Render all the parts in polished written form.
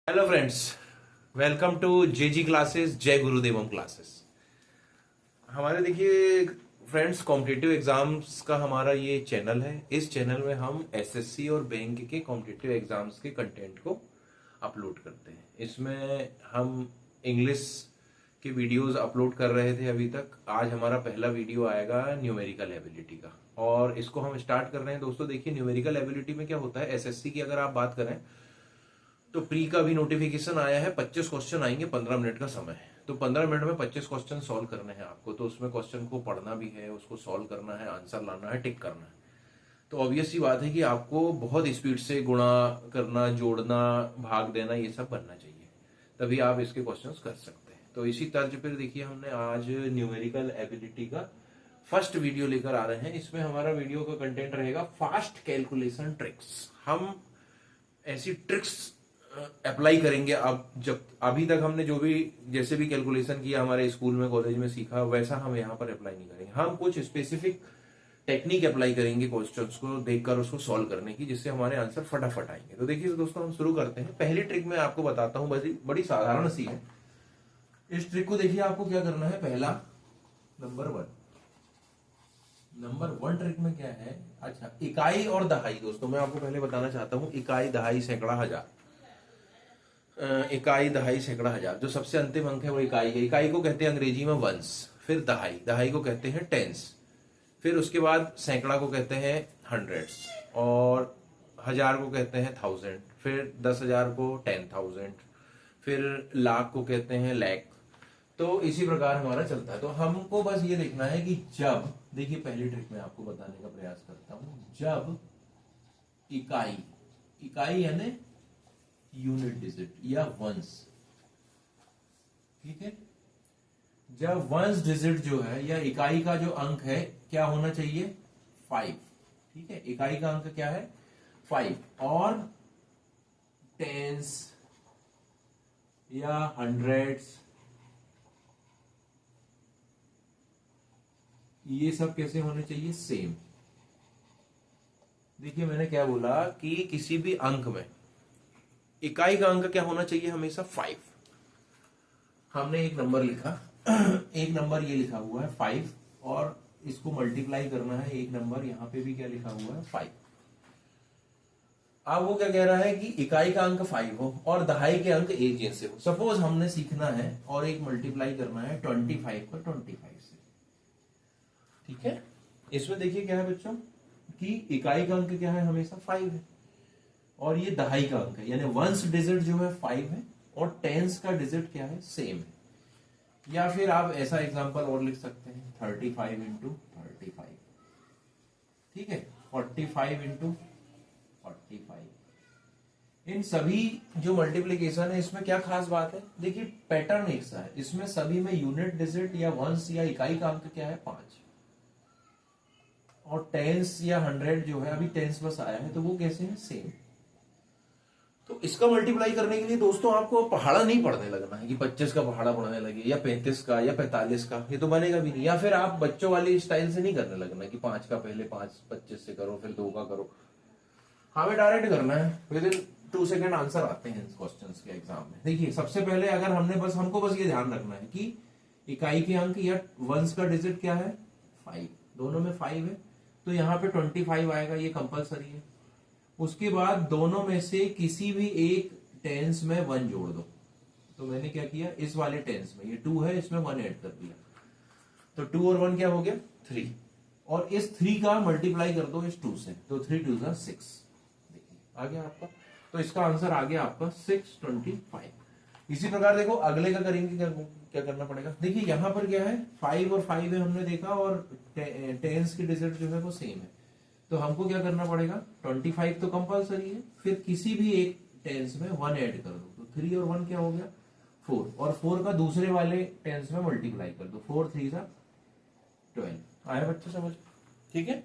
Hello friends, welcome to JG classes, Jai Gurudevam classes. हमारे देखिए friends, competitive exams का हमारा ये चैनल है। इस चैनल में हम एसएससी और बैंक के कॉम्पिटिटिव एग्जाम्स के कंटेंट को अपलोड करते हैं। इसमें हम इंग्लिश के वीडियोस अपलोड कर रहे थे अभी तक। आज हमारा पहला वीडियो आएगा न्यूमेरिकल एबिलिटी का, और इसको हम स्टार्ट कर रहे हैं। दोस्तों देखिए, न्यूमेरिकल एबिलिटी में क्या होता है, एसएससी की अगर आप बात करें तो प्री का भी नोटिफिकेशन आया है। 25 क्वेश्चन आएंगे, 15 मिनट का समय है। तो 15 मिनट में 25 क्वेश्चन सॉल्व करने हैं आपको। तो उसमें क्वेश्चन को पढ़ना भी है, उसको सॉल्व करना है, आंसर लाना है, टिक करना है। तो ऑब्वियस सी बात है कि आपको बहुत स्पीड से गुणा करना, जोड़ना, भाग देना, ये सब बनना चाहिए, तभी आप इसके क्वेश्चंस कर सकते हैं। तो इसी तर्ज पर देखिए, हमने आज न्यूमेरिकल एबिलिटी का फर्स्ट वीडियो लेकर आ रहे हैं। इसमें हमारा वीडियो का कंटेंट रहेगा फास्ट कैलकुलेशन ट्रिक्स। हम ऐसी ट्रिक्स अप्लाई करेंगे। अब जब अभी तक हमने जो भी जैसे भी कैलकुलेशन किया हमारे स्कूल में, कॉलेज में सीखा, वैसा हम यहाँ पर अप्लाई नहीं करेंगे। हम कुछ स्पेसिफिक टेक्निक अप्लाई करेंगे क्वेश्चंस को देखकर उसको सॉल्व करने की, जिससे हमारे आंसर फटाफट आएंगे। तो देखिए दोस्तों, हम शुरू करते हैं। पहली ट्रिक मैं आपको बताता हूँ, बड़ी साधारण सी है। इस ट्रिक को देखिए, आपको क्या करना है। पहला नंबर वन ट्रिक में क्या है, अच्छा, इकाई और दहाई। दोस्तों मैं आपको पहले बताना चाहता हूँ, इकाई, दहाई, सैकड़ा, हजार। इकाई, दहाई, सैकड़ा, हजार। जो सबसे अंतिम अंक है वो इकाई है। इकाई को कहते हैं अंग्रेजी में वंस। फिर दहाई, दहाई को कहते हैं टेंस। फिर उसके बाद सैकड़ा को कहते हैं हंड्रेड्स, और हजार को कहते हैं थाउजेंड। फिर 10,000 को 10,000। फिर लाख को कहते हैं लैख। तो इसी प्रकार हमारा चलता है। तो हमको बस ये देखना है कि जब, देखिए पहली ट्रिक में आपको बताने का प्रयास करता हूं। जब इकाई, इकाई यानी यूनिट डिजिट या वंस, ठीक है। जब वंस डिजिट जो है या इकाई का जो अंक है, क्या होना चाहिए, 5, ठीक है। इकाई का अंक क्या है, 5। और टेंस या हंड्रेड्स, ये सब कैसे होने चाहिए, सेम। देखिए मैंने क्या बोला कि किसी भी अंक में इकाई का अंक क्या होना चाहिए, हमेशा 5। हमने एक नंबर लिखा, एक नंबर ये लिखा हुआ है 5, और इसको मल्टीप्लाई करना है। एक नंबर यहां पे भी क्या लिखा हुआ है, 5। अब वो क्या कह रहा है कि इकाई का अंक 5 हो और दहाई के अंक एक जैसे हो। सपोज हमने सीखना है और एक मल्टीप्लाई करना है 25 को 25 से, ठीक है। इसमें देखिए क्या है बच्चों, कि इकाई का अंक क्या है, हमेशा 5 है, और ये दहाई का अंक है, यानी वंस डिजिट जो है 5 है, और टेंस का डिजिट क्या है, सेम है। या फिर आप ऐसा एग्जांपल और लिख सकते हैं, 35 इंटू 35, ठीक है। 45 इंटू 45। इन सभी जो मल्टीप्लीकेशन है, इसमें क्या खास बात है, देखिए पैटर्न एक सा है। इसमें सभी में यूनिट डिजिट या वंस या इकाई का अंक क्या है, 5। और टेंस या 100 जो है, अभी टेंस बस आया है, तो वो कैसे है, सेम। तो इसका मल्टीप्लाई करने के लिए दोस्तों आपको पहाड़ा नहीं पढ़ने लगना है कि 25 का पहाड़ा पढ़ने लगे, या 35 का, या 45 का, ये तो बनेगा भी नहीं। या फिर आप बच्चों वाली स्टाइल से नहीं करने लगना कि 5 का पहले 5 25 से करो, फिर 2 का करो। हमें डायरेक्ट करना है। विद इन 2 सेकेंड आंसर आते हैं क्वेश्चन के एग्जाम में। देखिए सबसे पहले अगर हमको बस ये ध्यान रखना है कि इकाई के अंक या वंस का डिजिट क्या है, 5, दोनों में 5 है, तो यहाँ पे 25 आएगा, ये कंपलसरी है। उसके बाद दोनों में से किसी भी एक टेंस में 1 जोड़ दो। तो मैंने क्या किया, इस वाले टेंस में ये 2 है, इसमें 1 ऐड कर दिया, तो 2 और 1 क्या हो गया, 3। और इस 3 का मल्टीप्लाई कर दो इस 2 से, तो 3 2 6। देखिए आ गया आपका, तो इसका आंसर आ गया आपका 625। इसी प्रकार देखो अगले का करेंगे, क्या करना पड़ेगा। देखिए यहां पर क्या है, 5 और 5 है, हमने देखा, और टेंस की डिजिट जो है वो सेम है। तो हमको क्या करना पड़ेगा, 25 तो कंपलसरी है, फिर किसी भी एक टेंस में 1 ऐड कर दो, तो 3 और 1 क्या हो गया, 4। और 4 का दूसरे वाले टेंस में मल्टीप्लाई कर दो, 4 3 12। आया बच्चे समझ, ठीक है,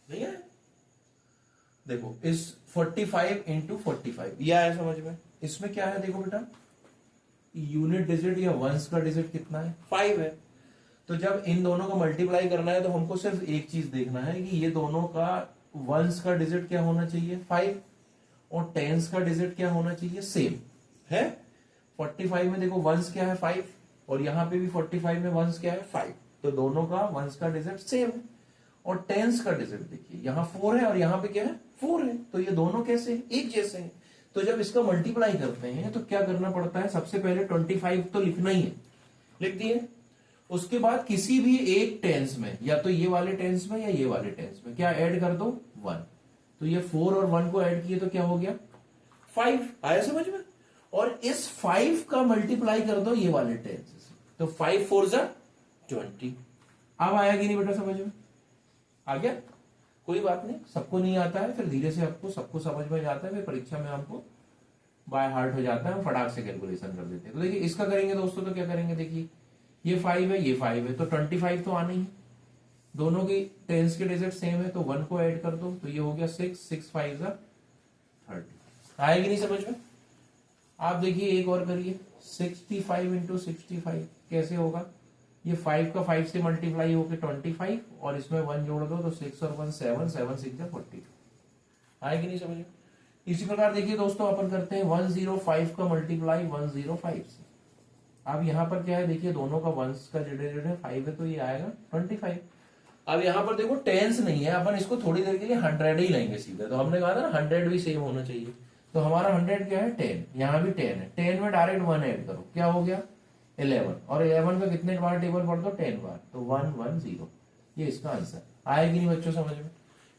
नहीं आया। देखो इस 45 इंटू 45 ये आया समझ में। इसमें क्या है, देखो बेटा, यूनिट डिजिट या वंस का डिजिट कितना है, 5 है। तो जब इन दोनों को मल्टीप्लाई करना है, तो हमको सिर्फ एक चीज देखना है कि ये दोनों का वंस का डिजिट क्या होना चाहिए, 5, और टेंस का डिजिट क्या होना चाहिए, सेम है। 45 में देखो वंस क्या है 5, और यहाँ पे भी 45 में वंस क्या है 5, तो दोनों का वंस का डिजिट सेम है। और टेंस का डिजिट देखिए यहाँ 4 है और यहाँ पे क्या है 4 है, तो ये दोनों कैसे हैं, एक जैसे हैं। तो जब इसका मल्टीप्लाई करते हैं तो क्या करना पड़ता है, सबसे पहले 25 तो लिखना ही है, लिख दिए। उसके बाद किसी भी एक टेंस में, या तो ये वाले टेंस में या ये वाले टेंस में, क्या ऐड कर दो 1, तो ये 4 और 1 को ऐड किए तो क्या हो गया 5, आया समझ में। और इस 5 का मल्टीप्लाई कर दो ये वाले टेंस से, तो 5 4 जा 20। अब आया कि नहीं बेटा समझ में, आ गया, कोई बात नहीं, सबको नहीं आता है, फिर धीरे से आपको सबको समझ में जाता है, फिर परीक्षा में हमको बाय हार्ट हो जाता है, हम फटाक से कैलकुलेशन कर देते हैं। तो देखिए इसका करेंगे दोस्तों, तो क्या करेंगे, देखिए ये 5 है ये 5 है, तो 25 तो आना ही, दोनों की टेंस के डिजिट सेम है, तो 1 को ऐड कर दो, तो ये हो गया 6 6 5 जा 30। आएगी नहीं समझ में। आप देखिए एक और करिए, 65 इंटू 65 कैसे होगा, ये 5 का 5 से मल्टीप्लाई होकर 25, और इसमें 1 जोड़ दो तो 6 और 1 7 7 6 जा 40। आएगी नहीं समझ में। इसी प्रकार देखिए दोस्तों अपन करते हैं 105 का मल्टीप्लाई 105 से। अब यहाँ पर क्या है, देखिए दोनों का वंस का डिजिट है 5 है, तो ये आएगा 25। अब यहाँ पर देखो टेंस नहीं है, अपन इसको थोड़ी देर के लिए 100 ही लेंगे सीधे, तो हमने कहा था ना 100 भी सेम होना चाहिए, तो हमारा 100 क्या है 10, यहाँ भी 10 है, 10 में डायरेक्ट 1 ऐड करो, क्या हो गया 11, और 11 का कितने बार टेबल पढ़ दो 10 बार, तो 110। ये इसका आंसर आएगी नहीं बच्चों समझ में,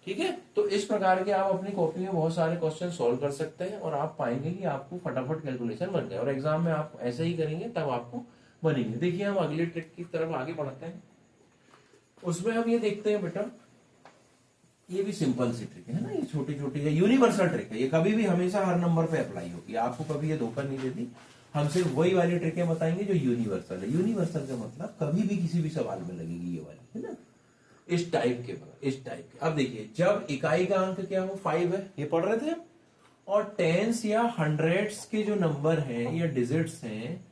ठीक है। तो इस प्रकार के आप अपनी कॉपी में बहुत सारे क्वेश्चन सॉल्व कर सकते हैं, और आप पाएंगे कि आपको फटाफट कैलकुलेशन बन गया, और एग्जाम में आप ऐसे ही करेंगे तब आपको बनेंगे। देखिए हम अगली ट्रिक की तरफ आगे बढ़ते हैं, उसमें हम ये देखते हैं बेटा, ये भी सिंपल सी ट्रिक है ना, ये छोटी छोटी है, यूनिवर्सल ट्रिक है, ये कभी भी हमेशा हर नंबर पे अप्लाई होगी, आपको कभी ये धोखा नहीं देती। हम सिर्फ वही वाली ट्रिकें बताएंगे जो यूनिवर्सल है। यूनिवर्सल का मतलब कभी भी किसी भी सवाल में लगेगी, ये वाली है ना, इस टाइप के, इस टाइप के। अब देखिए जब इकाई का अंक क्या हो 5 है, ये पढ़ रहे थे हम, और टेंस या हंड्रेड्स के जो नंबर हैं या डिजिट्स हैं,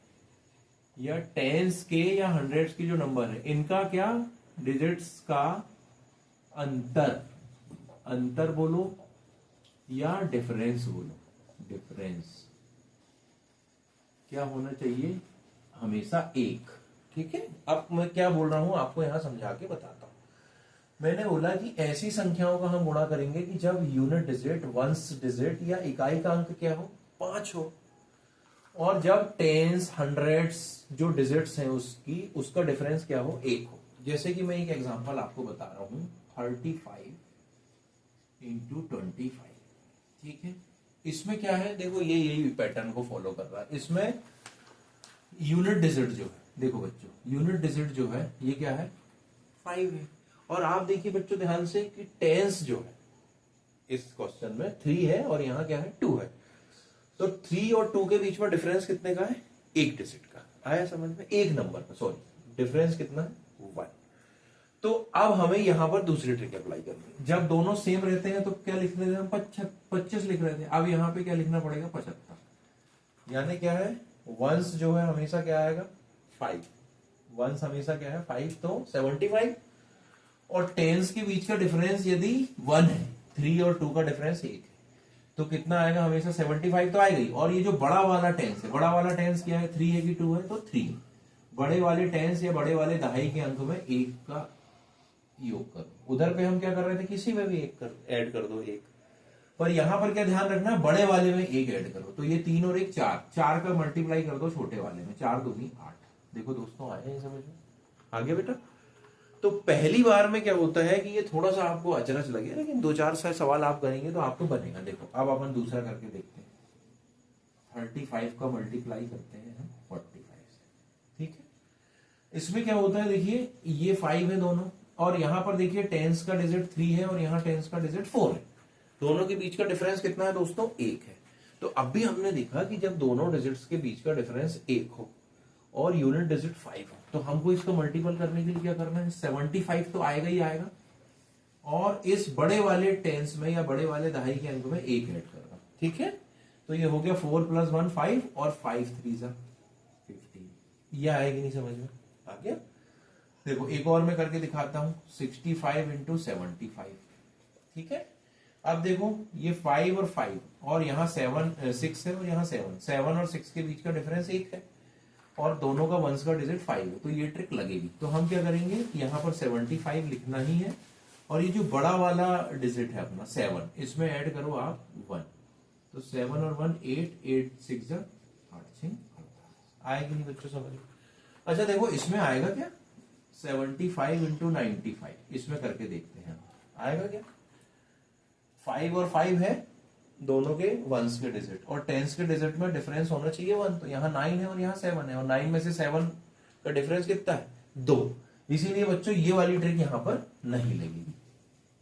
या टेंस के या हंड्रेड्स के जो नंबर है, इनका क्या डिजिट्स का अंतर, अंतर बोलो या डिफरेंस बोलो, डिफरेंस क्या होना चाहिए, हमेशा 1, ठीक है। अब मैं क्या बोल रहा हूं आपको यहां समझा के बताता हूं। मैंने बोला कि ऐसी संख्याओं का हम गुणा करेंगे कि जब यूनिट डिजिट, वंस डिजिट या इकाई का अंक क्या हो 5 हो, और जब टेंस हंड्रेड्स जो डिजिट्स हैं उसका डिफरेंस क्या हो 1 हो। जैसे कि मैं एक एग्जांपल आपको बता रहा हूं, 35 इंटू 25, ठीक है। इसमें क्या है, देखो ये यही पैटर्न को फॉलो कर रहा है। इसमें यूनिट डिजिट जो है, देखो बच्चों यूनिट डिजिट जो है ये क्या है 5 है, और आप देखिए बच्चों ध्यान से कि टेंस जो है इस क्वेश्चन में 3 है और यहाँ क्या है 2 है, तो 3 और 2 के बीच में डिफरेंस कितने का है, 1 डिजिट का। आया समझ में, एक नंबर का, सॉरी डिफरेंस कितना है 1। तो अब हमें यहां पर दूसरी ट्रिक अप्लाई करनी है। जब दोनों सेम रहते हैं तो क्या लिख रहे थे हम 25 लिख रहे थे, अब यहाँ पे क्या लिखना पड़ेगा 75, यानी क्या है वंस जो है हमेशा क्या आएगा 5, वंस हमेशा क्या है 5, तो 75, और टेंस के बीच का डिफरेंस यदि 1 है, 3 और 2 का डिफरेंस 1 है, तो कितना आएगा हमेशा 75 तो आएगा ही। और ये जो बड़ा वाला टेंस है, बड़ा वाला टेंस क्या है 3 है कि 2 है, तो 3। बड़े वाले टेंस या बड़े वाले दहाई के अंक में 1 का योग करो। उधर पे हम क्या कर रहे थे, किसी में भी 1 ऐड कर दो 1, पर यहां पर क्या ध्यान रखना, बड़े वाले में 1 ऐड करो, तो ये 3 और 1 4, 4 का मल्टीप्लाई कर दो छोटे वाले में, 4 दूनी 8। देखो दोस्तों आए हैं समझ में, आगे बेटा। तो पहली बार में क्या होता है कि ये थोड़ा सा आपको अचरज लगे, लेकिन 2-4 सवाल आप करेंगे तो आपको बनेगा। देखो अब अपन दूसरा करके देखते हैं, 35 का मल्टीप्लाई करते हैं हम 45 से, ठीक है। इसमें क्या होता है, देखिए ये 5 है दोनों, और यहां पर देखिए टेंस का डिजिट 3 है और यहाँ टेंस का डिजिट 4 है, दोनों के बीच का डिफरेंस कितना है दोस्तों 1 है। तो अब भी हमने देखा कि जब दोनों डिजिट्स के बीच का डिफरेंस 1 हो और यूनिट डिजिट 5 हो, तो हमको इसको मल्टीपल करने के लिए क्या करना है, 75 तो आएगा ही आएगा, और इस बड़े वाले टेंस में या बड़े वाले दहाई के अंक में 1 ऐड करना, ठीक है। तो ये हो गया 4 + 1 5, और 5 3 जा 15। ये आएगी नहीं समझ में, आ गया। देखो एक और मैं करके दिखाता हूं, 65 इंटू 75, ठीक है। अब देखो ये 5 और 5 और यहाँ 6 है और यहाँ 7 और 6 के बीच का डिफरेंस 1 है और दोनों का वंस का डिजिट 5 है, तो ये ट्रिक लगेगी। तो हम क्या करेंगे, यहाँ पर 75 लिखना ही है और ये जो बड़ा वाला डिजिट है अपना 7, इसमें ऐड करो आप 1, तो 7 और 1 8, 8 6 जा 8 6 आएगी नहीं बच्चों समझ में। अच्छा देखो इसमें आएगा क्या 75 इंटू 95, इसमें करके देखते हैं आएगा क्या। 5 और 5 है दोनों के वंस के डिजिट और टेंस के डिजिट में डिफरेंस होना चाहिए 1, तो यहाँ 9 है और यहाँ 7 है और 9 में से 7 का डिफरेंस कितना है 2, इसीलिए बच्चों ये वाली ट्रिक यहाँ पर नहीं लगेगी।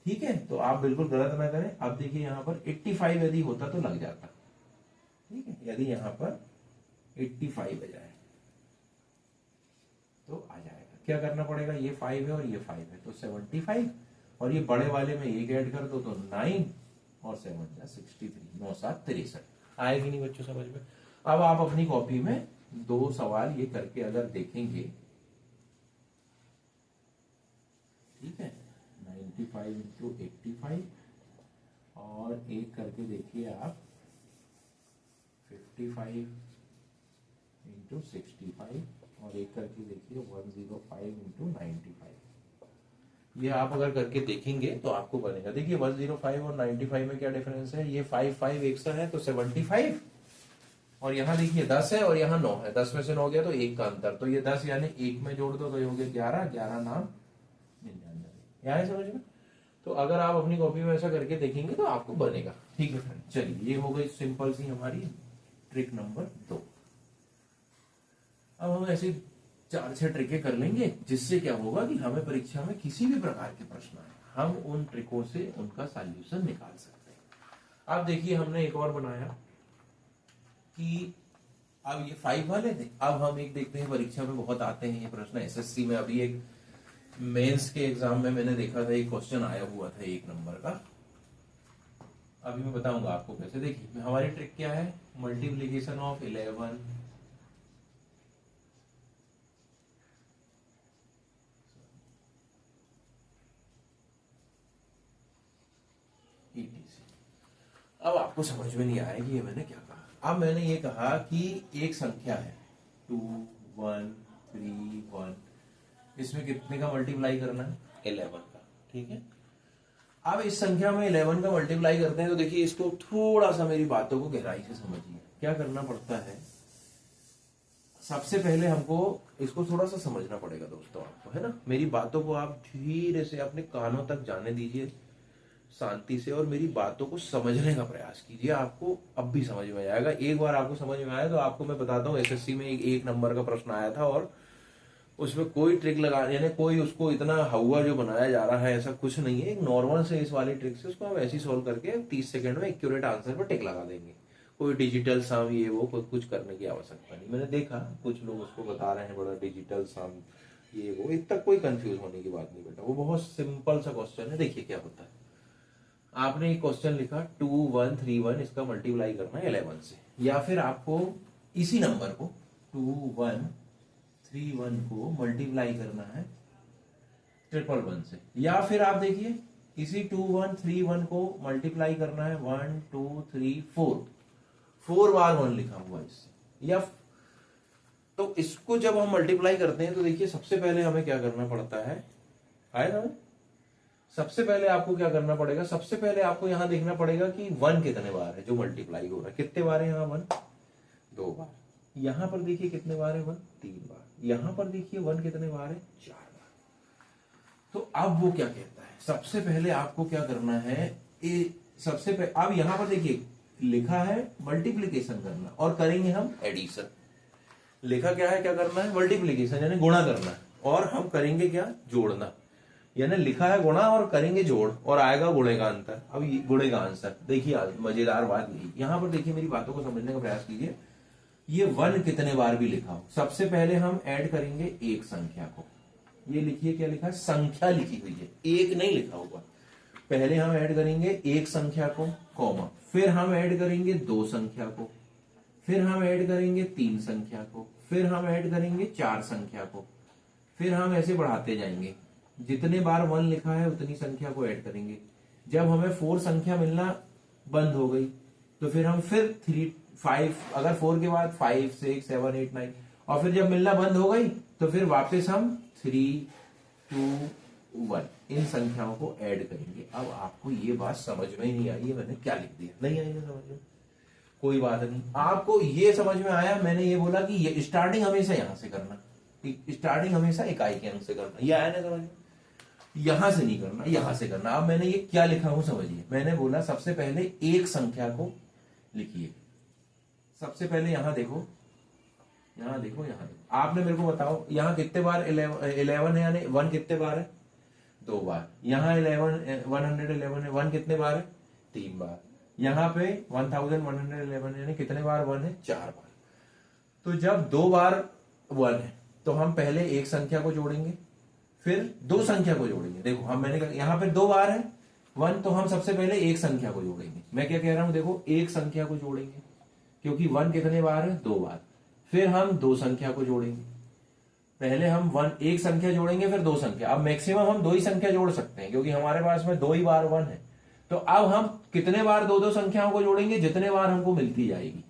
ठीक है, तो आप बिल्कुल गलत ना करें। अब देखिए यहाँ पर 85 यदि होता तो लग जाता। ठीक है, यदि यहाँ पर 85 आ जाए तो आ जाएगा। क्या करना पड़ेगा, ये 5 है और ये 5 है तो 75 और ये बड़े वाले में एक ऐड कर दो तो 9 और 7 जा 63, 9 7 63 आएगी नहीं बच्चों समझ में। अब आप अपनी कॉपी में 2 सवाल ये करके अगर देखेंगे, ठीक है 95 इंटू 85 और एक करके देखिए आप 55 इंटू 65 और एक करके देखिए 105 इंटू 95। ये आप अगर करके देखेंगे तो आपको बनेगा। देखिए 105 और 95 में क्या डिफरेंस है, ये 5 5 एक सा है तो 75 और यहाँ देखिए 10 है और यहाँ 9 है, 10 में से 9 गया तो 1 का अंतर, तो ये 10 यानी 1 में जोड़ दो तो ये हो गया 11, 11 नाम 99। यहाँ समझ में। तो अगर आप अपनी कॉपी में ऐसा करके देखेंगे तो आपको बनेगा। ठीक है फ्रेंड, चलिए ये हो गई सिंपल सी हमारी ट्रिक नंबर 2। अब हम ऐसे 4-6 ट्रिकें कर लेंगे जिससे क्या होगा कि हमें परीक्षा में किसी भी प्रकार के प्रश्न आए हम उन ट्रिकों से उनका सॉल्यूशन निकाल सकते हैं। अब देखिए हमने एक और बनाया कि अब ये 5 वाले थे, अब हम एक देखते हैं परीक्षा में बहुत आते हैं ये प्रश्न। एसएससी में अभी एक मेंस के एग्जाम में मैंने देखा था एक क्वेश्चन आया हुआ था 1 नंबर का, अभी मैं बताऊंगा आपको कैसे। देखिए हमारी ट्रिक क्या है, मल्टीप्लीकेशन ऑफ 11 अब आपको समझ में नहीं आया कि ये मैंने क्या कहा। अब मैंने ये कहा कि एक संख्या है 2 1 3 1, इसमें कितने का मल्टीप्लाई करना है 11 का। ठीक है, अब इस संख्या में 11 का मल्टीप्लाई करते हैं तो देखिए इसको थोड़ा सा मेरी बातों को गहराई से समझिए। क्या करना पड़ता है, सबसे पहले हमको इसको थोड़ा सा समझना पड़ेगा दोस्तों आपको, है ना। मेरी बातों को आप धीरे से अपने कानों तक जाने दीजिए शांति से और मेरी बातों को समझने का प्रयास कीजिए। आपको अब भी समझ में आएगा। एक बार आपको समझ में आया तो आपको मैं बताता हूँ, एसएससी में एक नंबर का प्रश्न आया था और उसमें कोई ट्रिक लगा यानी कोई उसको इतना हवा जो बनाया जा रहा है ऐसा कुछ नहीं है। एक नॉर्मल से इस वाली ट्रिक से उसको हम ऐसे सॉल्व करके 30 सेकंड में एक्यूरेट आंसर पर टिक लगा देंगे। कोई डिजिटल सम ये वो कुछ करने की आवश्यकता नहीं। मैंने देखा कुछ लोग उसको बता रहे हैं बड़ा डिजिटल सम ये वो, इतना कोई कंफ्यूज होने की बात नहीं बेटा, वो बहुत सिंपल सा क्वेश्चन है। देखिए क्या होता है, आपने एक क्वेश्चन लिखा 2 1 3 1, इसका मल्टीप्लाई करना है 11 से, या फिर आपको इसी नंबर को 2 1 3 1 को मल्टीप्लाई करना है 111 से, या फिर आप देखिए इसी 2 1 3 1 को मल्टीप्लाई करना है 1 2 3 4 बार 1 लिखा हुआ इससे। या तो इसको जब हम मल्टीप्लाई करते हैं तो देखिए सबसे पहले हमें क्या करना पड़ता है, आएगा ना। सबसे पहले आपको क्या करना पड़ेगा, सबसे पहले आपको यहां देखना पड़ेगा कि 1 कितने बार है जो मल्टीप्लाई हो रहा है। कितने बार है यहाँ 1 2 बार, यहां पर देखिए कितने बार है 1 3 बार, यहां पर देखिए 1 कितने बार है 4 बार। तो अब वो क्या कहता है, सबसे पहले आपको क्या करना है, सबसे पहले अब यहां पर देखिए लिखा है मल्टीप्लीकेशन करना और करेंगे हम एडिशन। लिखा क्या है, क्या करना है मल्टीप्लीकेशन यानी गुणा करना है और हम करेंगे क्या जोड़ना, यानी लिखा है गुणा और करेंगे जोड़ और आएगा गुणे का अंतर। अब गुणे का आंसर देखिए मजेदार बात यही, यहां पर देखिए मेरी बातों को समझने का प्रयास कीजिए। ये 1 कितने बार भी लिखा हो, सबसे पहले हम ऐड करेंगे एक संख्या को। ये लिखिए क्या लिखा है, संख्या लिखी हुई है, एक नहीं लिखा हुआ। पहले हम ऐड करेंगे एक संख्या को कॉमा, फिर हम ऐड करेंगे 2 संख्या को, फिर हम ऐड करेंगे 3 संख्या को, फिर हम ऐड करेंगे 4 संख्या को, फिर हम ऐसे बढ़ाते जाएंगे। जितने बार 1 लिखा है उतनी संख्या को ऐड करेंगे। जब हमें 4 संख्या मिलना बंद हो गई तो फिर हम फिर 3 5, अगर 4 के बाद 5 6 7 8 9, और फिर जब मिलना बंद हो गई तो फिर वापस हम 3 2 1 इन संख्याओं को ऐड करेंगे। अब आपको ये बात समझ में ही नहीं आई है मैंने क्या लिख दिया, नहीं आई ना समझ में, कोई बात नहीं। आपको ये समझ में आया, मैंने ये बोला कि ये स्टार्टिंग हमेशा यहां से करना, स्टार्टिंग हमेशा इकाई के अंक से करना, ये आया ना समझ में, यहां से नहीं करना, यहां से करना। अब मैंने ये क्या लिखा हूं समझिए, मैंने बोला सबसे पहले एक संख्या को लिखिए, सबसे पहले यहां देखो, यहां देखो, यहां देखो, आपने मेरे को बताओ यहां कितने बार 11 है, यानी 1 कितने बार है, 2 बार। यहां 111 है, 1 कितने बार है, 3 बार। यहां पे 1111 यानी कितने बार 1 है, 4 बार। तो जब 2 बार 1 है तो हम पहले एक संख्या को जोड़ेंगे, फिर 2 संख्या को जोड़ेंगे। देखो हम मैंने कहा यहां पे 2 बार है 1, तो हम सबसे पहले एक संख्या को जोड़ेंगे। मैं क्या कह रहा हूं, देखो एक संख्या को जोड़ेंगे, क्योंकि 1 कितने बार है, 2 बार। फिर हम 2 संख्या को जोड़ेंगे, पहले हम 1 एक संख्या जोड़ेंगे, फिर 2 संख्या। अब मैक्सिमम हम 2 ही संख्या जोड़ सकते हैं, क्योंकि हमारे पास में 2 ही बार 1 है। तो अब हम कितने बार 2-2 संख्याओं को जोड़ेंगे, जितने बार हमको मिलती जाएगी,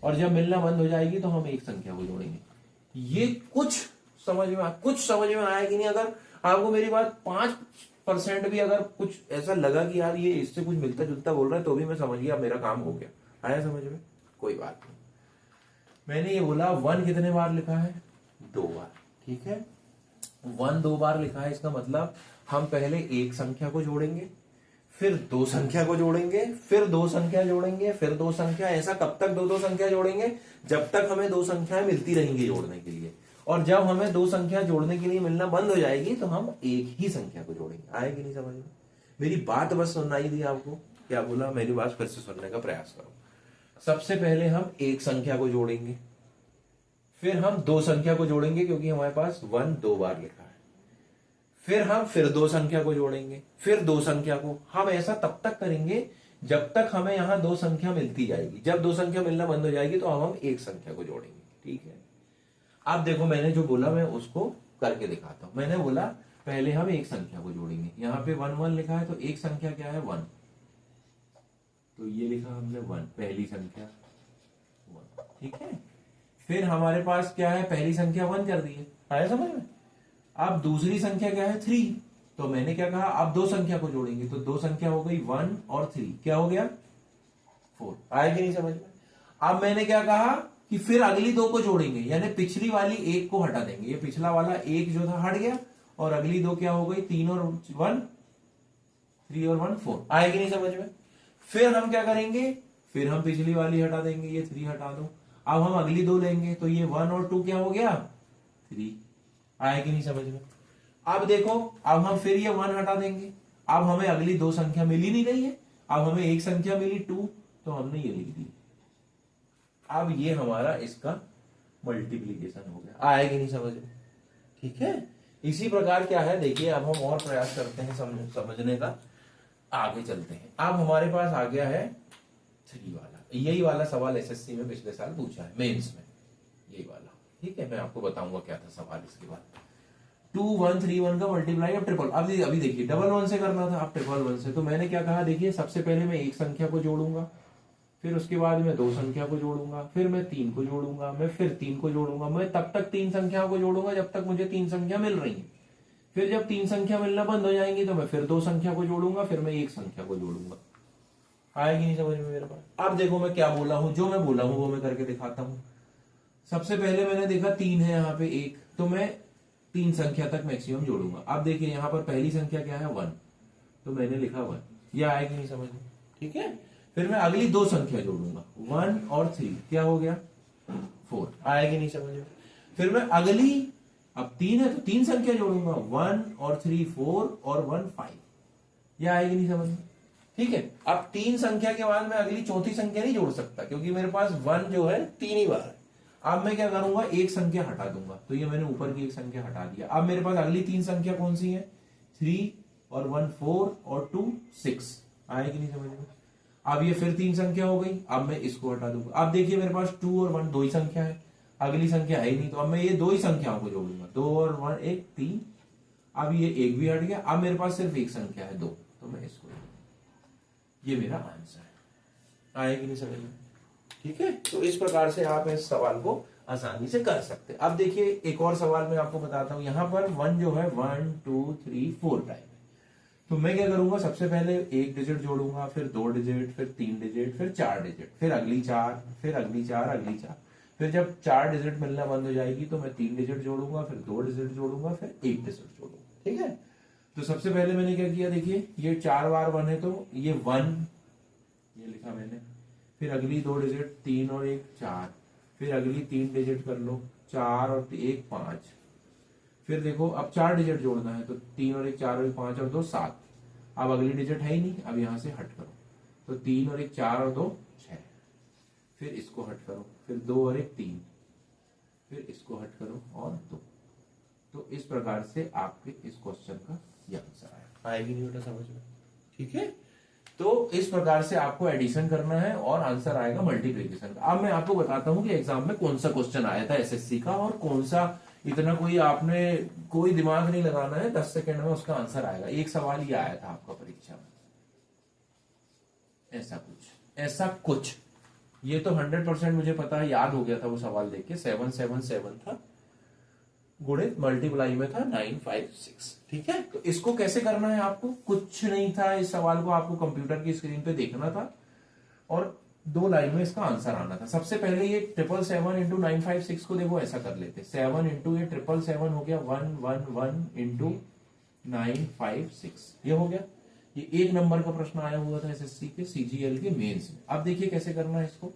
और जब मिलना बंद हो जाएगी तो हम एक संख्या को जोड़ेंगे। ये कुछ समझ में आया कि नहीं? अगर आपको मेरी बात 5% भी अगर कुछ ऐसा लगा कि यार ये इससे कुछ मिलता जुलता बोल रहा है, तो भी मैं समझ गया, मेरा काम हो गया। आया समझ में? कोई बात नहीं। मैंने ये बोला 1 कितने बार लिखा है, 2 बार, ठीक है। 1 2 बार लिखा है, इसका मतलब हम पहले एक संख्या को जोड़ेंगे, फिर 2 संख्या को जोड़ेंगे, फिर 2 संख्या जोड़ेंगे, फिर 2 संख्या, ऐसा कब तक 2-2 संख्या जोड़ेंगे, जब तक हमें 2 संख्याएं मिलती रहेंगी जोड़ने के लिए। और जब हमें 2 संख्या जोड़ने के लिए मिलना बंद हो जाएगी तो हम एक ही संख्या को जोड़ेंगे। आएगी नहीं समझ में? मेरी बात बस सुनाई दी आपको? क्या बोला, मेरी बात फिर से सुनने का प्रयास करो। सबसे पहले हम एक संख्या को जोड़ेंगे, फिर हम 2 संख्या को जोड़ेंगे, क्योंकि हमारे पास 1 2 बार लिखा है। फिर हम फिर 2 संख्या को जोड़ेंगे, फिर 2 संख्या को। हम ऐसा तब तक करेंगे जब तक हमें यहां 2 संख्या मिलती जाएगी। जब 2 संख्या मिलना बंद हो जाएगी तो हम एक संख्या को जोड़ेंगे, ठीक है। अब देखो मैंने जो बोला मैं उसको करके दिखाता हूं। मैंने बोला पहले हम एक संख्या को जोड़ेंगे, यहां पे 1 1 लिखा है, तो एक संख्या क्या है, 1, तो ये लिखा हमने 1, पहली संख्या 1, ठीक है। फिर हमारे पास क्या है, पहली संख्या 1 कर दी है, आया समझ में। अब दूसरी संख्या क्या है, 3, तो मैंने क्या कहा, अब 2 संख्या को जोड़ेंगे, तो 2 संख्या हो गई 1 और 3, क्या हो गया, 4। आएगी नहीं समझ में? अब मैंने क्या कहा कि फिर अगली 2 को जोड़ेंगे, यानी पिछली वाली 1 को हटा देंगे। ये पिछला वाला 1 जो था हट गया, और अगली 2 क्या हो गई, 3 और 1, 3 और 1 4। आएगी नहीं समझ में? फिर हम क्या करेंगे, फिर हम पिछली वाली हटा देंगे, ये 3 हटा दो। अब हम अगली 2 लेंगे, तो ये 1 और 2 क्या हो गया, 3। आएगी नहीं समझ में? अब देखो, अब हम फिर ये 1 हटा देंगे, अब हमें अगली 2 संख्या मिली नहीं रही है, अब हमें एक संख्या मिली 2, तो हमने ये लिख दी। अब ये हमारा इसका मल्टीप्लीकेशन हो गया। आएगी नहीं समझ में? ठीक है। इसी प्रकार क्या है, देखिए अब हम और प्रयास करते हैं समझने का, आगे चलते हैं। अब हमारे पास आ गया है 3 वाला, यही वाला सवाल एसएससी में पिछले साल पूछा है, मेंस में, यही वाला, ठीक है। मैं आपको बताऊंगा क्या था सवाल इसके बाद। 2 1 3 1 का मल्टीप्लाई अब ट्रिपल, अभी देखिए डबल 1 से करना था, अब ट्रिपल 1 से। तो मैंने क्या कहा, देखिए सबसे पहले मैं एक संख्या को जोड़ूंगा, फिर उसके बाद मैं 2 संख्या को जोड़ूंगा, फिर मैं 3 को जोड़ूंगा, मैं फिर 3 को जोड़ूंगा। मैं तब तक 3 संख्याओं को जोड़ूंगा जब तक मुझे 3 संख्या मिल रही है। फिर जब 3 संख्या मिलना बंद हो जाएंगी तो मैं फिर 2 संख्या को जोड़ूंगा, फिर मैं एक संख्या को जोड़ूंगा। आएगी नहीं समझ में मेरे पास? अब देखो मैं क्या बोला हूं, जो मैं बोला हूं वो मैं करके दिखाता हूं। सबसे पहले मैंने देखा 3 है यहाँ पे 1, तो मैं 3 संख्या तक मैक्सिमम जोड़ूंगा। अब देखिए यहाँ पर पहली संख्या क्या है, 1, तो मैंने लिखा 1। यह आएगी नहीं समझ में? ठीक है। फिर मैं अगली 2 संख्या जोड़ूंगा, 1 और 3, क्या हो गया, 4। आएगी नहीं समझ में? फिर मैं अगली, अब 3 है तो 3 संख्या जोड़ूंगा, 1 और 3 4 और 1 5। यह आएगी नहीं समझ में? ठीक है। अब 3 संख्या के बाद मैं अगली चौथी संख्या नहीं जोड़ सकता, क्योंकि मेरे पास 1 जो है 3 ही बार है। अब मैं क्या करूंगा, एक संख्या हटा दूंगा, तो ये मैंने ऊपर की एक संख्या हटा दिया। अब मेरे पास अगली 3 संख्या कौन सी है, 3 और 1 4 और 2 6। आएगी नहीं समझ में? अब ये फिर 3 संख्या हो गई, अब मैं इसको हटा दूंगा। अब देखिए मेरे पास 2 और 1 2 ही संख्या है, अगली संख्या है ही नहीं, तो अब मैं ये 2 ही संख्याओं को जोड़ूंगा, 2 और 1 1 3। अब ये 1 भी हट गया, अब मेरे पास सिर्फ एक संख्या है 2, तो मैं इसको, ये मेरा आंसर है। आएगी नहीं समझ में? ठीक है, तो इस प्रकार से आप इस सवाल को आसानी से कर सकते हैं। अब देखिए एक और सवाल मैं आपको बताता हूं। यहां पर 1 जो है 1 2 3 4 टाइम है। तो मैं क्या करूंगा, सबसे पहले एक डिजिट जोड़ूंगा, फिर 2 डिजिट, फिर 3 डिजिट, फिर 4 डिजिट, फिर अगली 4, फिर अगली 4, अगली 4। फिर जब 4 डिजिट मिलना बंद हो जाएगी तो मैं 3 डिजिट जोड़ूंगा, फिर 2 डिजिट जोड़ूंगा, फिर 1 डिजिट जोड़ूंगा। ठीक है, तो सबसे पहले मैंने क्या किया, देखिए ये 4 बार 1 है तो ये 1 ये लिखा मैंने। फिर अगली 2 डिजिट 3 और 1 4, फिर अगली 3 डिजिट कर लो 4 और 1 5। फिर देखो अब 4 डिजिट जोड़ना है तो 3 और 1 4 और 1 5 और 2 7। अब अगली डिजिट है ही नहीं, अब यहां से हट करो तो 3 और 1 4 और 2 6। फिर इसको हट करो, फिर 2 और 1 3, फिर इसको हट करो और 2। तो इस प्रकार से आपके इस क्वेश्चन का ये आंसर आएगी नहीं बेटा समझ में? ठीक है, तो इस प्रकार से आपको एडिशन करना है और आंसर आएगा मल्टीप्लीकेशन का। अब मैं आपको बताता हूं कि एग्जाम में कौन सा क्वेश्चन आया था एसएससी का और कौन सा, इतना कोई आपने कोई दिमाग नहीं लगाना है, 10 सेकंड में उसका आंसर आएगा। एक सवाल ही आया था आपका परीक्षा में, ऐसा कुछ ये तो 100% मुझे पता है, याद हो गया था वो सवाल देख के। 777 था, गुणित मल्टीप्लाई में था 956। ठीक है, तो इसको कैसे करना है आपको, कुछ नहीं था, इस सवाल को आपको कंप्यूटर की स्क्रीन पे देखना था और 2 लाइन में इसका आंसर आना था। सबसे पहले ये 777 इंटू 956 को देखो ऐसा कर लेते, 7 इंटू ये 777 हो गया 111 इंटू 956, ये हो गया। ये 1 नंबर का प्रश्न आया हुआ था एसएससी के सीजीएल के मेंस में। अब देखिए कैसे करना है इसको,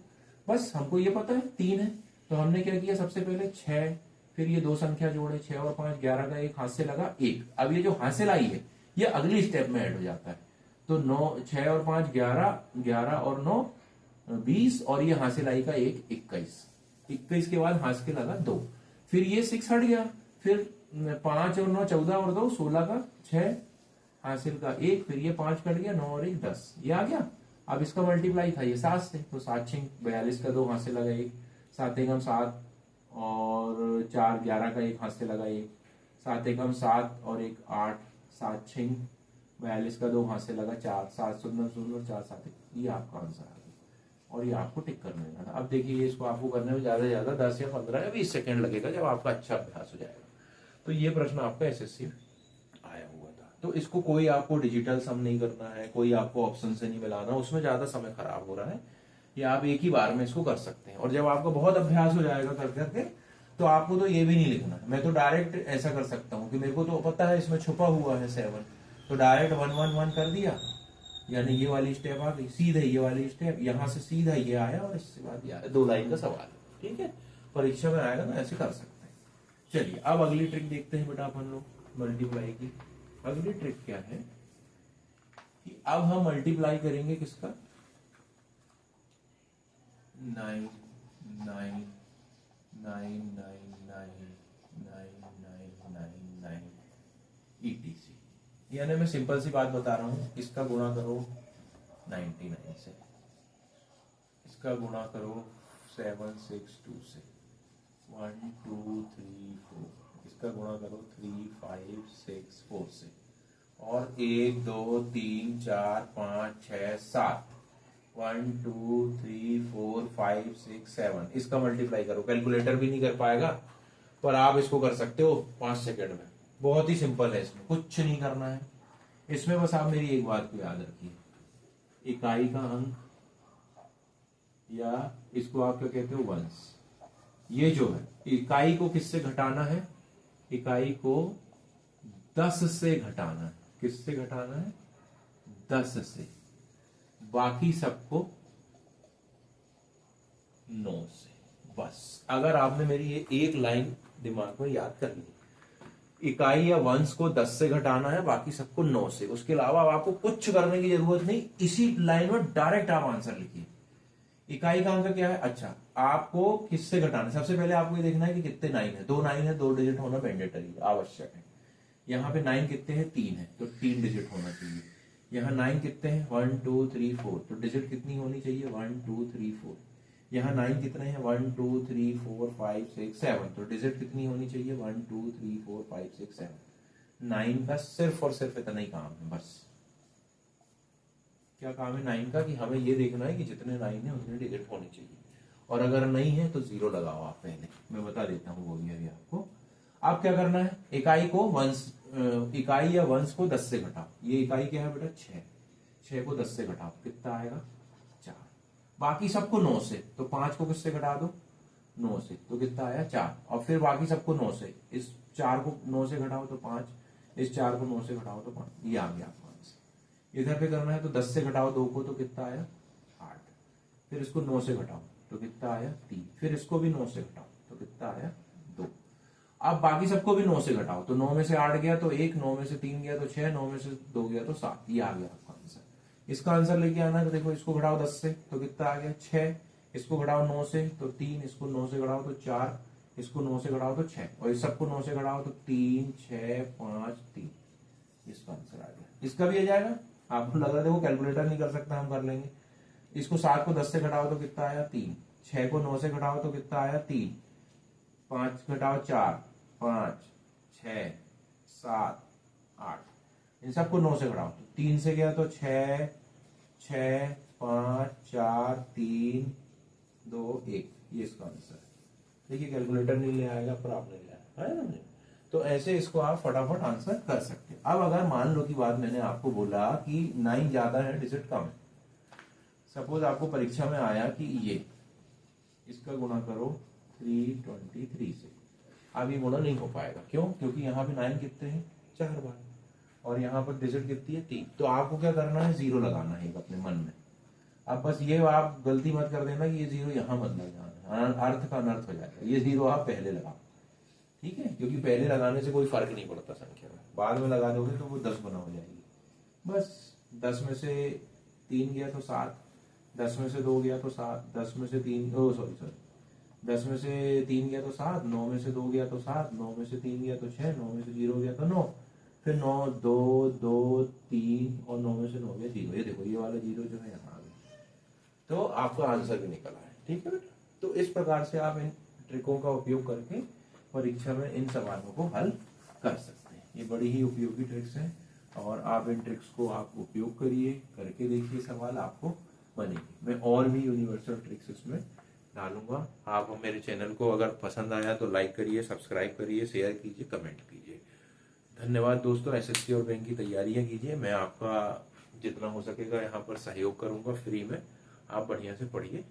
बस हमको ये पता है 3 है तो हमने क्या किया, सबसे पहले 6, फिर ये 2 संख्या जोड़े 6 और 5 11 का एक हाथ से लगा 1। अब ये जो हासिल आई है ये अगली स्टेप में ऐड हो जाता है, तो 9 6 और 5 11, 11 और 9 20 और ये हासिल आई का 1 21, 21 के बाद हाथ के लगा 2, फिर ये 6 हट गया, फिर 5 और 9 14 और 2 16 का 6 हासिल का 1, फिर ये 5 कट गया 9 और 1 10, ये आ गया। अब इसका मल्टीप्लाई था ये 7 से, तो 7 6 42 का 2 हासिल लगा 1, 7 एकम 7 और 4 11 का 1 हाथ से लगा 1, 7 एकम 7 और 1 8, 7 6 42 का 2 हाथ से लगा 4, 7 शून्य शून्य और 4 7, ये आपका आंसर आ गया और ये आपको टिक कर लेना था। अब देखिए इसको आपको करने में ज्यादा से ज्यादा 10 या 15 या 20 सेकंड लगेगा जब आपका अच्छा अभ्यास हो जाएगा। तो ये प्रश्न आपका एसएससी आया हुआ था। तो इसको कोई आपको डिजिटल सम नहीं करना है, कोई आपको ऑप्शन से नहीं मिलाना, उसमें ज्यादा समय खराब हो रहा है, या आप एक ही बार में इसको कर सकते हैं। और जब आपका बहुत अभ्यास हो जाएगा कर करके तो आपको तो ये भी नहीं लिखना है, मैं तो डायरेक्ट ऐसा कर सकता हूँ कि मेरे को तो पता है इसमें छुपा हुआ है 7, तो डायरेक्ट 1 1 1 कर दिया, यानी ये वाली स्टेप आ गई, सीधा ये वाली स्टेप, यहां से सीधा ये आया और इसके बाद ये आया। 2 लाइन का सवाल है, ठीक है, परीक्षा में आएगा ना, ऐसे कर सकते हैं। चलिए अब अगली ट्रिक देखते हैं बेटा अपन लोग मल्टीप्लाई की। अगली ट्रिक क्या है कि अब हम मल्टीप्लाई करेंगे किसका, 9 9 9 9 9 9 9 9 ETC। यानी मैं सिंपल सी बात बता रहा हूं, इसका गुणा करो 99 से, इसका गुणा करो 762 से, 1 2 3 4, इसका गुणा करो 3 5 6 4 से, और 1 2 3 4 5 6 7, 1 2 3 4 5 6 7, इसका मल्टीप्लाई करो। कैलकुलेटर भी नहीं कर पाएगा पर आप इसको कर सकते हो 5 सेकंड में, बहुत ही सिंपल है, इसमें कुछ नहीं करना है। इसमें बस आप मेरी एक बात को याद रखिए, इकाई का अंक या इसको आप क्या कहते हो वंश, ये जो है इकाई को किससे घटाना है, इकाई को 10 से घटाना है। किससे घटाना है, 10 से, बाकी सबको 9 से। बस अगर आपने मेरी ये एक लाइन दिमाग में याद कर ली, इकाई या वंश को 10 से घटाना है, बाकी सबको 9 से, उसके अलावा आपको कुछ करने की जरूरत नहीं, इसी लाइन में डायरेक्ट आप आंसर लिखिए। इकाई का अंक क्या है, अच्छा आपको किससे घटाना है, सबसे पहले आपको ये देखना है कि कितने 9 है, 2 9 है, 2 डिजिट होना मैंडेटरी आवश्यक है। यहाँ पे 9 कितने हैं, 3 है, तो 3 डिजिट होना चाहिए। यहाँ 9 कितने हैं, 1 2 3 4, तो डिजिट कितनी होनी चाहिए, 1 2 3 4। यहाँ 9 कितने हैं, 1 2 3 4 5 6 7, तो डिजिट कितनी होनी चाहिए, 1 2 3 4 5 6 7। 9 का सिर्फ और सिर्फ इतना ही काम है बस। क्या काम है 9 का, कि हमें ये देखना है कि जितने 9 है उतने डिजिट होने चाहिए, और अगर नहीं है तो 0 लगाओ आप पहले। मैं बता देता हूँ वो भी अभी आपको। आप क्या करना है, इकाई को वंश, इकाई या वंश को 10 से घटाओ। ये इकाई क्या है बेटा 6, 6 को 10 से घटाओ, कितना आएगा 4। बाकी सबको 9 से, तो 5 को किससे घटा दो 9 से, तो कितना आया 4। और फिर बाकी सबको 9 से, इस 4 को 9 से घटाओ तो 5, इस 4 को 9 से घटाओ तो 5, ये आ गया 5। इधर पे करना है तो 10 से घटाओ 2 को तो कितना आया 8, फिर इसको 9 से घटाओ तो कितना आया 3, फिर इसको भी 9 से घटाओ तो कितना आया 2। अब बाकी सबको भी 9 से घटाओ, तो 9 में से 8 गया तो 1, 9 में से 3 गया तो 6, 9 में से 2 गया तो 7, ये आ गया आपका आंसर। इसका आंसर लेके आना है तो देखो, इसको घटाओ 10 से तो कितना आ गया 6, इसको घटाओ 9 से तो 3, इसको 9 से घटाओ तो 4, इसको 9 से घटाओ तो 6, और इस सबको 9 से घटाओ तो 3, 6, 5, 3, इसका आंसर आ गया। इसका भी आ जाएगा, आपको लग रहा है देखो कैलकुलेटर नहीं कर सकता, हम कर लेंगे। इसको 7 को 10 से घटाओ तो कितना आया 3, 6 को 9 से घटाओ तो कितना आया 3, 5 घटाओ 4, 5, 6, 7, 8, इन सबको 9 से घटाओ तो 3 से गया तो 6, 6, 5, 4, 3, 2, 1, ये इसका आंसर है। देखिए कैलकुलेटर नहीं ले आएगा पर आपने ले आया है ना। तो ऐसे इसको आप फटाफट आंसर कर सकते हैं। अब अगर मान लो की बात मैंने आपको बोला कि 9 ज्यादा है डिजिट कम है, सपोज आपको परीक्षा में आया कि ये इसका गुणा करो 323 से, अब ये गुणा नहीं हो पाएगा। क्यों? क्योंकि यहाँ पे 9 कितने हैं 4 बार, और यहाँ पर डिजिट कितनी है 3। तो आपको क्या करना है 0 लगाना है अपने मन में। अब बस ये आप गलती मत कर देना कि ये 0 यहाँ मत लगाना, अर्थ का अनर्थ हो जाएगा। ये 0 आप पहले लगाओ, ठीक है, क्योंकि पहले लगाने से कोई फर्क नहीं पड़ता संख्या में, बाद में लगा दोगे तो वो 10 गुना हो जाएगी। बस 10 में से 3 गया तो 7, 10 में से 2 गया तो 7, 10 में से 3 सॉरी 10 में से 3 गया तो 7, 9 में से 2 गया तो 7, 9 में से 3 गया तो 6, 9 में से 0 गया तो 9, फिर 9, 2, 2, 3 और 9 में से 9 गया 0। ये देखो ये वाला 0 जो है यहाँ आ गया, तो आपका आंसर भी निकला है। ठीक है बेटा, तो इस प्रकार से आप इन ट्रिकों का उपयोग करके परीक्षा में इन सवालों को हल कर सकते हैं। ये बड़ी ही उपयोगी ट्रिक्स हैं, और आप इन ट्रिक्स को आप उपयोग करिए, करके देखिए, सवाल आपको बनेंगे। मैं और भी यूनिवर्सल ट्रिक्स इसमें डालूंगा। आप मेरे चैनल को अगर पसंद आया तो लाइक करिए, सब्सक्राइब करिए, शेयर कीजिए, कमेंट कीजिए। धन्यवाद दोस्तों। एसएससी और बैंक की तैयारियां कीजिए, मैं आपका जितना हो सकेगा यहाँ पर सहयोग करूंगा फ्री में। आप बढ़िया से पढ़िए।